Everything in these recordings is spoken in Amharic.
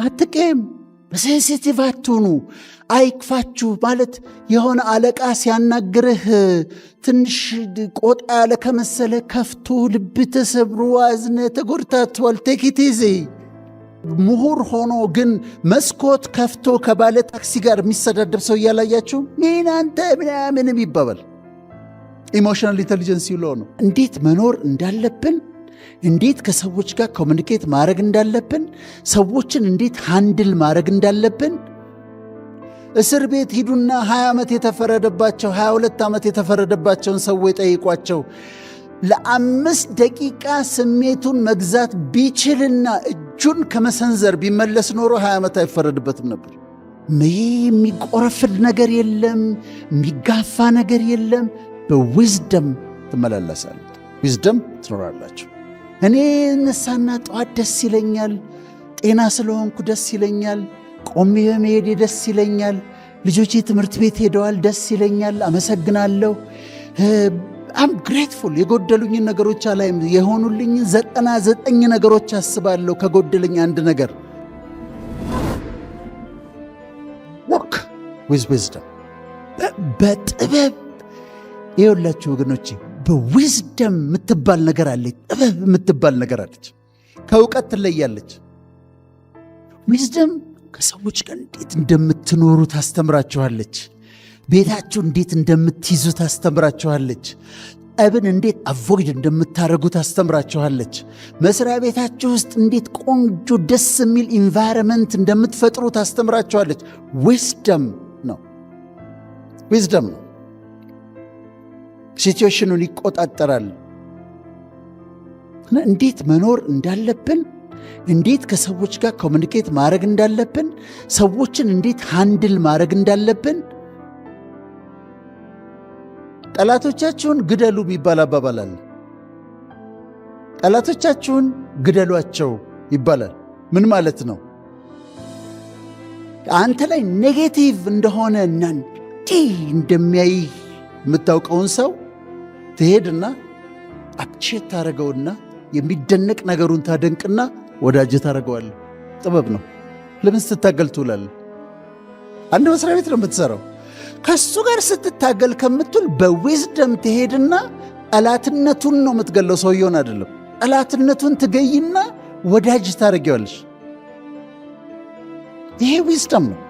አትቀየም። ሴንሲቲቭ አትሁኑ። አይክፋችሁ ማለት የሆነ አለቃ ሲያናግርህ ትንሽ ቆጣ ያለ ከመሰለ ከፍቶ ልብ ተሰብሮ አዝነ ተጎድታቷል ቴክ ኢት ኢዚ። ምሁር ሆኖ ግን መስኮት ከፍቶ ከባለ ታክሲ ጋር የሚሰዳደብ ሰው እያላያችሁ ምን አንተ ምናምንም ይባባል። ኢሞሽናል ኢንቴሊጀንስ ይለው ነው። እንዴት መኖር እንዳለብን፣ እንዴት ከሰዎች ጋር ኮሚኒኬት ማድረግ እንዳለብን፣ ሰዎችን እንዴት ሃንድል ማድረግ እንዳለብን። እስር ቤት ሂዱና 20 ዓመት የተፈረደባቸው 22 ዓመት የተፈረደባቸውን ሰዎች ጠይቋቸው። ለ5 ደቂቃ ስሜቱን መግዛት ቢችልና እጁን ከመሰንዘር ቢመለስ ኖሮ 20 ዓመት አይፈረድበትም ነበር። የሚቆረፍድ ነገር የለም፣ የሚጋፋ ነገር የለም። በዊዝደም ትመላለሳለች፣ ዊዝደም ትኖራላችሁ። እኔ እነሳና ጠዋት ደስ ይለኛል፣ ጤና ስለሆንኩ ደስ ይለኛል፣ ቆሜ በመሄዴ ደስ ይለኛል፣ ልጆቼ ትምህርት ቤት ሄደዋል፣ ደስ ይለኛል፣ አመሰግናለሁ። አም ግሬትፉል። የጎደሉኝን ነገሮች አላይም፣ የሆኑልኝን 99 ነገሮች አስባለሁ። ከጎደለኝ አንድ ነገር ወክ ዊዝ ዊዝደም፣ በጥበብ ይኸውላችሁ ወገኖቼ፣ በዊዝደም የምትባል ነገር አለች፣ ጥበብ የምትባል ነገር አለች። ከእውቀት ትለያለች። ዊዝደም ከሰዎች ጋር እንዴት እንደምትኖሩ ታስተምራችኋለች። ቤታችሁ እንዴት እንደምትይዙ ታስተምራችኋለች። ጠብን እንዴት አቮይድ እንደምታደርጉ ታስተምራችኋለች። መስሪያ ቤታችሁ ውስጥ እንዴት ቆንጆ ደስ የሚል ኢንቫይረመንት እንደምትፈጥሩ ታስተምራችኋለች። ዊዝደም ነው፣ ዊዝደም ነው። ሲቹዌሽኑን ይቆጣጠራል። እንዴት መኖር እንዳለብን፣ እንዴት ከሰዎች ጋር ኮሚኒኬት ማድረግ እንዳለብን፣ ሰዎችን እንዴት ሃንድል ማድረግ እንዳለብን። ጠላቶቻችሁን ግደሉ የሚባል አባባል አለ። ጠላቶቻችሁን ግደሏቸው ይባላል። ምን ማለት ነው? አንተ ላይ ኔጌቲቭ እንደሆነ እና እንደሚያይ የምታውቀውን ሰው ትሄድና አፕቼት ታደረገውና የሚደነቅ ነገሩን ታደንቅና ወዳጅ ታደረገዋለህ። ጥበብ ነው። ለምን ስትታገል ትውላለህ? አንድ መስሪያ ቤት ነው የምትሰራው። ከሱ ጋር ስትታገል ከምትል በዊዝደም ትሄድና ጠላትነቱን ነው የምትገለው፣ ሰውየውን አይደለም። ጠላትነቱን ትገይና ወዳጅ ታደረገዋለሽ። ይሄ ዊዝደም ነው።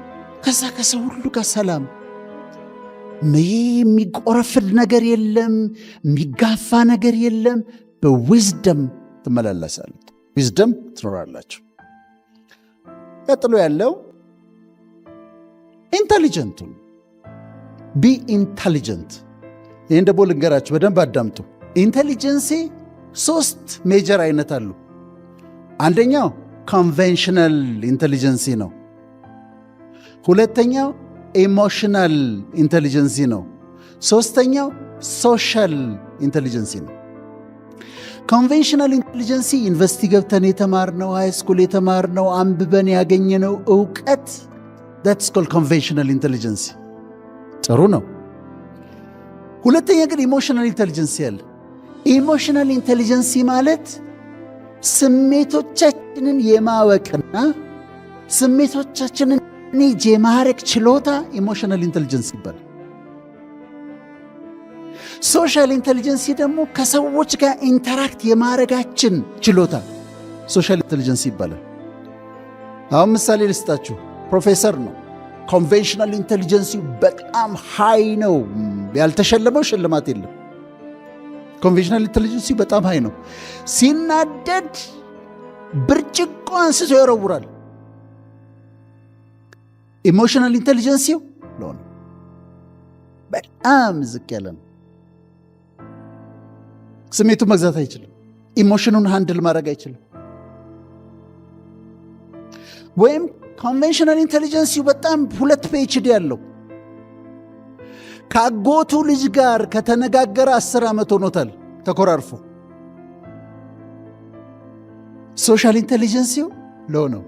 ከዛ ከሰው ሁሉ ጋር ሰላም፣ የሚቆረፍድ ነገር የለም፣ የሚጋፋ ነገር የለም። በዊዝደም ትመላለሳለች፣ ዊዝደም ትኖራላችሁ። ቀጥሎ ያለው ኢንተሊጀንቱን ቢ ኢንተሊጀንት። ይህን ደግሞ ልንገራችሁ፣ በደንብ አዳምጡ። ኢንተሊጀንሲ 3 ሜጀር አይነት አሉ። አንደኛው ኮንቬንሽናል ኢንተሊጀንሲ ነው። ሁለተኛው ኢሞሽናል ኢንተሊጀንሲ ነው። ሶስተኛው ሶሻል ኢንተሊጀንሲ ነው። ኮንቬንሽናል ኢንተሊጀንሲ ዩኒቨርሲቲ ገብተን የተማርነው፣ ሃይስኩል የተማርነው፣ አንብበን ያገኘነው እውቀት that's called conventional intelligence። ጥሩ ነው። ሁለተኛ ግን ኢሞሽናል ኢንተሊጀንሲ ያለ። ኢሞሽናል ኢንተሊጀንሲ ማለት ስሜቶቻችንን የማወቅና ስሜቶቻችንን ኔጅ የማረግ ችሎታ ኢሞሽናል ኢንተሊጀንስ ይባላል። ሶሻል ኢንተሊጀንሲ ደግሞ ከሰዎች ጋር ኢንተራክት የማረጋችን ችሎታ ሶሻል ኢንተሊጀንስ ይባላል። አሁን ምሳሌ ልስጣችሁ። ፕሮፌሰር ነው። ኮንቬንሽናል ኢንተሊጀንሲ በጣም ሃይ ነው። ያልተሸለመው ሽልማት የለም። ኮንቬንሽናል ኢንተሊጀንሲ በጣም ሃይ ነው። ሲናደድ ብርጭቆ አንስቶ ይወረውራል። ኢሞሽናል ኢንተሊጀንሲው ለሆነ በጣም ዝቅ ያለ ነው። ስሜቱን መግዛት አይችልም። ኢሞሽኑን ሃንድል ማድረግ አይችልም። ወይም ኮንቬንሽናል ኢንተሊጀንሲው በጣም 2 PhD ያለው ከአጎቱ ልጅ ጋር ከተነጋገረ 10 ዓመት ሆኖታል ተኮራርፎ። ሶሻል ኢንተሊጀንሲው ሎው ነው።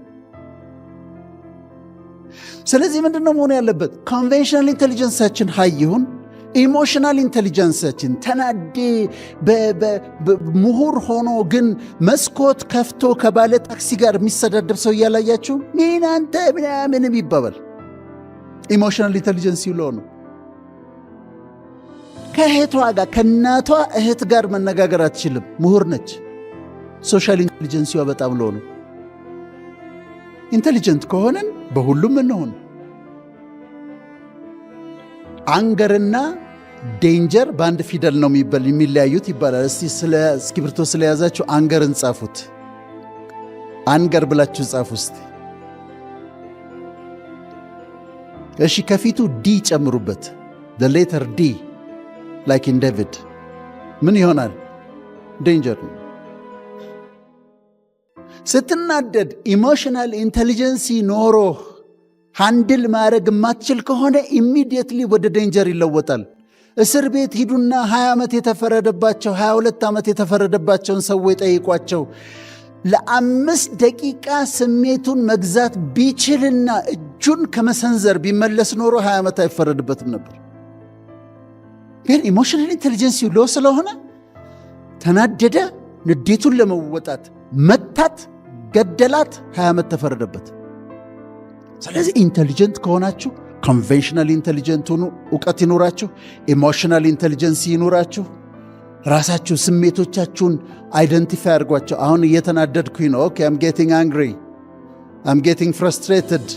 ስለዚህ ምንድነው መሆን ያለበት? ኮንቬንሽናል ኢንተሊጀንሳችን ሃይ ይሁን፣ ኢሞሽናል ኢንቴሊጀንሳችን ተናዴ ምሁር ሆኖ ግን መስኮት ከፍቶ ከባለ ታክሲ ጋር የሚሰዳደብ ሰው እያላያችሁ ምን አንተ ምናምን ይባባል። ኢሞሽናል ኢንቴሊጀንስ ይለው ነው። ከእህቷ ጋር ከእናቷ እህት ጋር መነጋገር አትችልም፣ ምሁር ነች። ሶሻል ኢንቴሊጀንሲዋ በጣም ሎ ነው። ኢንቴሊጀንት ከሆነን በሁሉም እንሆን። አንገርና ዴንጀር በአንድ ፊደል ነው የሚለያዩት ይባላል። እስቲ ስለ እስክሪብቶ ስለያዛችሁ አንገርን ጻፉት። አንገር ብላችሁ ጻፉ እስቲ። እሺ ከፊቱ ዲ ጨምሩበት። the letter D like in David ምን ይሆናል? ዴንጀር ነው። ስትናደድ ኢሞሽናል ኢንቴሊጀንሲ ኖሮ ሃንድል ማድረግ የማትችል ከሆነ ኢሚዲየትሊ ወደ ዴንጀር ይለወጣል። እስር ቤት ሂዱና 20 ዓመት የተፈረደባቸው 22 ዓመት የተፈረደባቸውን ሰዎች ጠይቋቸው። ለ5 ደቂቃ ስሜቱን መግዛት ቢችልና እጁን ከመሰንዘር ቢመለስ ኖሮ 20 ዓመት አይፈረድበትም ነበር። ግን ኢሞሽናል ኢንቴሊጀንስ ሎ ስለሆነ ተናደደ፣ ንዴቱን ለመወጣት መታት፣ ገደላት፣ 20 ዓመት ተፈረደበት። ስለዚህ ኢንቴሊጀንት ከሆናችሁ ኮንቬንሽናል ኢንቴሊጀንት ሁኑ፣ እውቀት ይኑራችሁ፣ ኢሞሽናል ኢንቴሊጀንስ ይኑራችሁ። ራሳችሁ ስሜቶቻችሁን አይደንቲፋይ አድርጓቸው። አሁን እየተናደድኩኝ ነው። ኦኬ አም ጌቲንግ አንግሪ፣ አም ጌቲንግ ፍረስትሬትድ፣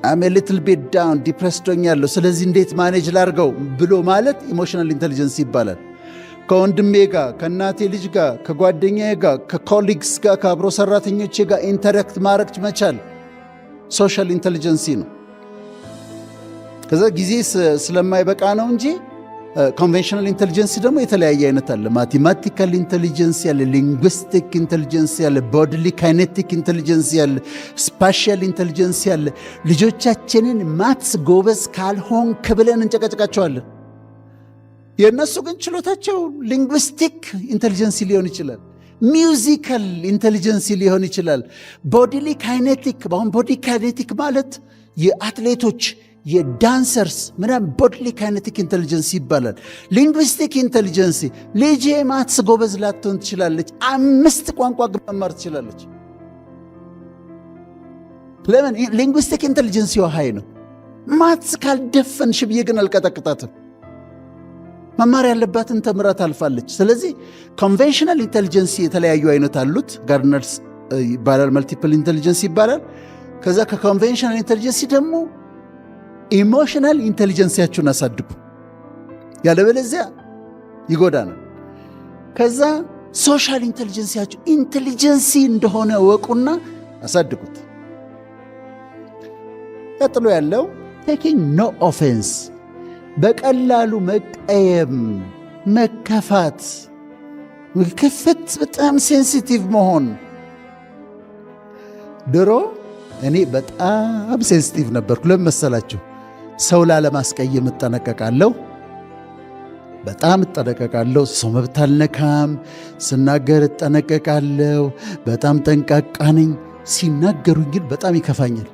አም ኤ ሊትል ቢት ዳውን፣ ዲፕሬስድ ሆኛለሁ። ስለዚህ እንዴት ማኔጅ ላርገው ብሎ ማለት ኢሞሽናል ኢንቴሊጀንስ ይባላል። ከወንድሜ ጋር፣ ከእናቴ ልጅ ጋር፣ ከጓደኛዬ ጋር፣ ከኮሊግስ ጋር፣ ከአብሮ ሰራተኞቼ ጋር ኢንተራክት ማድረግ መቻል ሶሻል ኢንቴሊጀንሲ ነው። ከዛ ጊዜ ስለማይበቃ ነው እንጂ ኮንቬንሽናል ኢንቴሊጀንሲ ደግሞ የተለያየ አይነት አለ። ማቴማቲካል ኢንቴሊጀንስ ያለ፣ ሊንግዊስቲክ ኢንቴሊጀንስ ያለ፣ ቦዲሊ ካይኔቲክ ኢንቴሊጀንስ ያለ፣ ስፓሻል ኢንቴሊጀንስ ያለ። ልጆቻችንን ማትስ ጎበዝ ካልሆንክ ብለን እንጨቀጨቃቸዋለን። የእነሱ ግን ችሎታቸው ሊንግዊስቲክ ኢንቴሊጀንሲ ሊሆን ይችላል፣ ሚውዚካል ኢንቴሊጀንሲ ሊሆን ይችላል፣ ቦዲሊ ካይኔቲክ። አሁን ቦዲ ካይኔቲክ ማለት የአትሌቶች የዳንሰርስ ምናምን ቦዲሊ ካይኔቲክ ኢንቴሊጀንሲ ይባላል። ሊንግዊስቲክ ኢንቴሊጀንሲ ልጄ ማትስ ጎበዝ ላትሆን ትችላለች፣ 5 ቋንቋ መማር ትችላለች። ለምን? ሊንግዊስቲክ ኢንቴሊጀንሲ ሀይ ነው። ማትስ ካልደፈንሽ ብዬ ግን አልቀጠቅጣትም። መማር ያለባትን ተምራ ታልፋለች። ስለዚህ ኮንቬንሽናል ኢንቴሊጀንሲ የተለያዩ አይነት አሉት። ጋርነርስ ይባላል፣ መልቲፕል ኢንቴሊጀንሲ ይባላል። ከዛ ከኮንቬንሽናል ኢንቴሊጀንሲ ደግሞ ኢሞሽናል ኢንቴሊጀንሲያችሁን አሳድጉ፣ ያለበለዚያ ይጎዳናል። ከዛ ሶሻል ኢንቴሊጀንሲያችሁ ኢንቴሊጀንሲ እንደሆነ ወቁና አሳድጉት። ቀጥሎ ያለው ቴኪንግ ኖ ኦፌንስ፣ በቀላሉ መቀየም፣ መከፋት፣ ክፍት፣ በጣም ሴንሲቲቭ መሆን። ድሮ እኔ በጣም ሴንሲቲቭ ነበርኩ። ለምን መሰላችሁ? ሰው ላለማስቀየም እጠነቀቃለሁ፣ በጣም እጠነቀቃለሁ። ሰው መብት አልነካም፣ ስናገር እጠነቀቃለሁ። በጣም ጠንቃቃ ነኝ። ሲናገሩኝ ግን በጣም ይከፋኛል፣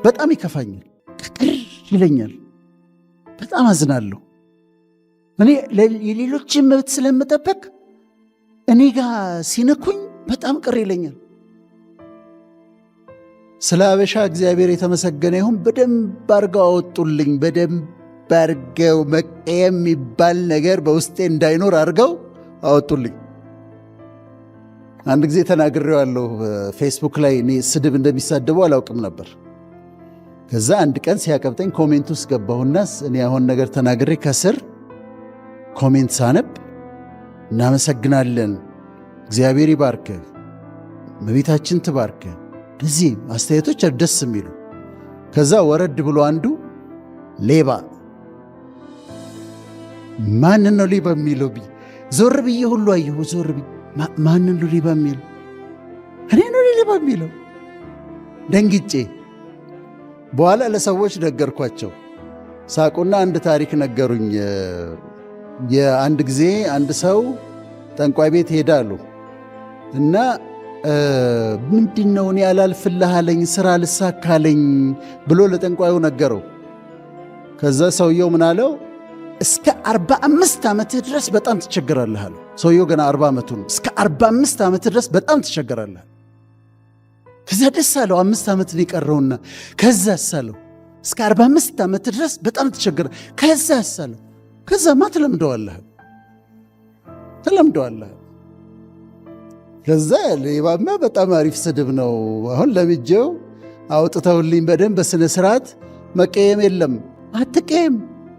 በጣም ይከፋኛል፣ ቅር ይለኛል፣ በጣም አዝናለሁ። እኔ የሌሎችን መብት ስለምጠበቅ እኔ ጋር ሲነኩኝ በጣም ቅር ይለኛል። ስለ አበሻ እግዚአብሔር የተመሰገነ ይሁን። በደንብ አርገው አወጡልኝ። በደንብ አርገው መቀየም የሚባል ነገር በውስጤ እንዳይኖር አርገው አወጡልኝ። አንድ ጊዜ ተናግሬዋለሁ ፌስቡክ ላይ። እኔ ስድብ እንደሚሳደቡ አላውቅም ነበር። ከዛ አንድ ቀን ሲያቀብጠኝ ኮሜንት ውስጥ ገባሁና እኔ አሁን ነገር ተናግሬ ከስር ኮሜንት ሳነብ እናመሰግናለን፣ እግዚአብሔር ይባርክ፣ እመቤታችን ትባርክ፣ እዚህ አስተያየቶች ደስ የሚሉ። ከዛ ወረድ ብሎ አንዱ ሌባ፣ ማንን ነው ሌባ የሚለው? ዞር ብዬ ሁሉ አየሁ። ዞር ብዬ ማንን ነው ሌባ የሚለው? እኔ ነው ሌባ የሚለው? ደንግጬ በኋላ ለሰዎች ነገርኳቸው። ሳቁና አንድ ታሪክ ነገሩኝ። የአንድ ጊዜ አንድ ሰው ጠንቋይ ቤት ሄዳሉ እና ምንድነው እኔ አላልፍልሃለኝ ስራ ልሳካለኝ ብሎ ለጠንቋዩ ነገረው። ከዛ ሰውየው ምን አለው? እስከ 45 ዓመት ድረስ በጣም ትቸገራለህ አለው። ሰውየው ገና 40 ዓመቱ ነው። እስከ 45 ዓመት ድረስ በጣም ትቸገራለህ። ከዛ ደስ አለው። 5 ዓመት ነው የቀረውና ከዛ አሳለው እስከ 45 ዓመት ድረስ በጣም ትቸገረ። ከዛ አሳለው። ከዛማ ትለምደዋለህ። ከዛ ሌባማ በጣም አሪፍ ስድብ ነው። አሁን ለምጄው አውጥተውልኝ በደንብ በስነ ስርዓት መቀየም የለም። አትቀየም።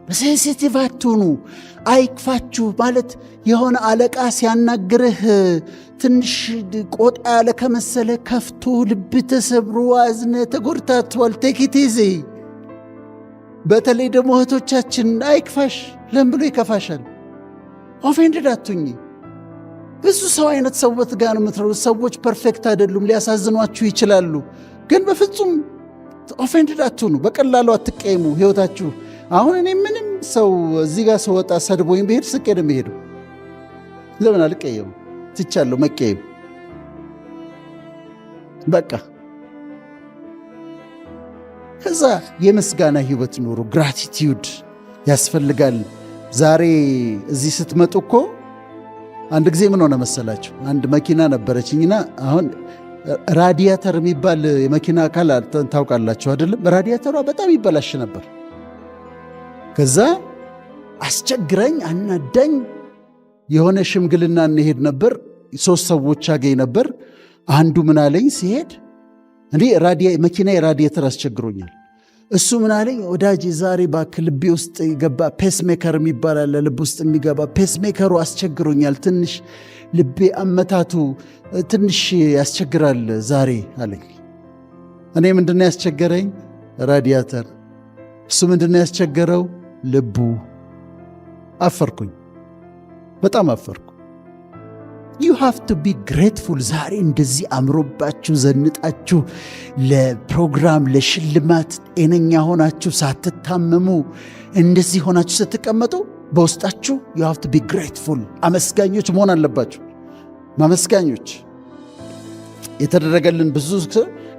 በሴንሲቲቭ አትሁኑ። አይክፋችሁ ማለት የሆነ አለቃ ሲያናግርህ ትንሽ ቆጣ ያለ ከመሰለ ከፍቶ ልብ ተሰብሮ አዝነ ተጎድታቷል። ቴክ ኢት ኢዚ። በተለይ ደግሞ እህቶቻችን አይክፋሽ። ለምን ብሎ ይከፋሻል? ኦፌንድድ አትሁኝ። ብዙ ሰው አይነት ሰዎች ጋር ነው የምትኖሩት። ሰዎች ፐርፌክት አይደሉም፣ ሊያሳዝኗችሁ ይችላሉ። ግን በፍጹም ኦፌንድድ አትሁኑ። በቀላሉ አትቀየሙ ህይወታችሁ። አሁን እኔ ምንም ሰው እዚህ ጋር ሰው ወጣ ሰድቦኝ ብሄድ ስቄ ነው የምሄደው። ለምን አልቀየሙ? ትቻለሁ መቀየም። በቃ ከዛ የምስጋና ህይወት ኑሩ። ግራቲቲዩድ ያስፈልጋል። ዛሬ እዚህ ስትመጡ እኮ አንድ ጊዜ ምን ሆነ መሰላችሁ? አንድ መኪና ነበረችኝና አሁን ራዲያተር የሚባል የመኪና አካል ታውቃላችሁ አይደለም? ራዲያተሯ በጣም ይበላሽ ነበር። ከዛ አስቸግረኝ አናዳኝ። የሆነ ሽምግልና እንሄድ ነበር። 3 ሰዎች አገኝ ነበር። አንዱ ምን አለኝ ሲሄድ እንዴ መኪና የራዲያተር አስቸግሮኛል። እሱ ምን አለኝ? ወዳጅ ዛሬ እባክህ ልቤ ውስጥ የገባ ፔስሜከር የሚባል አለ፣ ልብ ውስጥ የሚገባ ፔስሜከሩ አስቸግሮኛል። ትንሽ ልቤ አመታቱ ትንሽ ያስቸግራል ዛሬ አለኝ። እኔ ምንድነው ያስቸገረኝ? ራዲያተር። እሱ ምንድነው ያስቸገረው? ልቡ። አፈርኩኝ፣ በጣም አፈርኩ። you have to be grateful። ዛሬ እንደዚህ አምሮባችሁ ዘንጣችሁ ለፕሮግራም ለሽልማት ጤነኛ ሆናችሁ ሳትታመሙ እንደዚህ ሆናችሁ ስትቀመጡ በውስጣችሁ you have to be grateful። አመስጋኞች መሆን አለባችሁ። ማመስጋኞች የተደረገልን ብዙ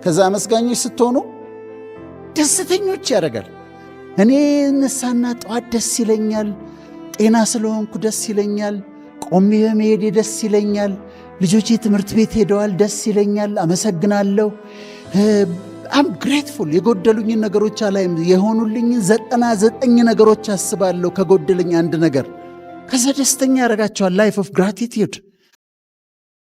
ከዛ አመስጋኞች ስትሆኑ ደስተኞች ያደርጋል። እኔ ነሳና ጠዋት ደስ ይለኛል፣ ጤና ስለሆንኩ ደስ ይለኛል፣ ቆሜ በመሄዴ ደስ ይለኛል፣ ልጆቼ ትምህርት ቤት ሄደዋል፣ ደስ ይለኛል፣ አመሰግናለሁ። አም ግሬትፉል። የጎደሉኝን ነገሮች አላይም፣ የሆኑልኝን 99 ነገሮች አስባለሁ ከጎደለኝ አንድ ነገር። ከዛ ደስተኛ ያደርጋቸዋል። ላይፍ ኦፍ ግራቲቲዩድ